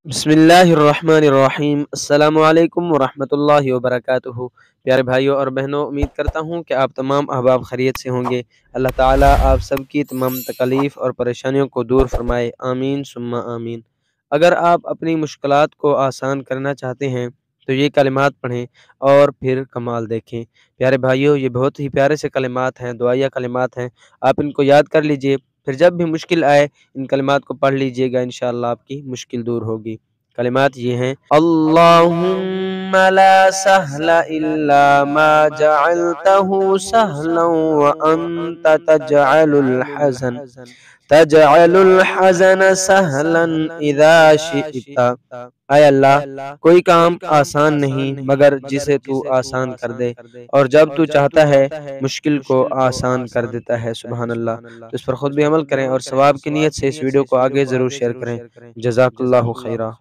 बिस्मिल्लाहिर्रहमानिर्रहीम। अस्सलामु अलैकुम वरहमतुल्लाहि वबरकातुहू। प्यारे भाइयों और बहनों, उम्मीद करता हूँ कि आप तमाम अहबाब खैरियत से होंगे। अल्लाह ताला आप सबकी तमाम तकलीफ़ और परेशानियों को दूर फरमाए, आमीन सुम्मा आमीन। अगर आप अपनी मुश्किलात को आसान करना चाहते हैं तो ये कलिमात पढ़ें और फिर कमाल देखें। प्यारे भाइयों, ये बहुत ही प्यारे से कलिमात हैं, दुआया कलिमात हैं। आप इनको याद कर लीजिए, फिर जब भी मुश्किल आए इन कलिमात को पढ़ लीजिएगा, इंशाअल्लाह आपकी मुश्किल दूर होगी। कलिमात ये हैं, अल्लाहुम्मा ला सहला इल्ला मा जअलतहु सहलन व अंत तजअलुल हज़न सहलन इज़ा शिअता। आय अल्लाह, कोई काम आसान नहीं मगर जिसे तू आसान कर दे, और जब तू चाहता है मुश्किल को आसान कर देता है। सुभान अल्लाह। तो इस पर खुद भी अमल करें और सवाब की नीयत से इस वीडियो को आगे ज़रूर शेयर करें। जज़ाकल्लाहु खैरा।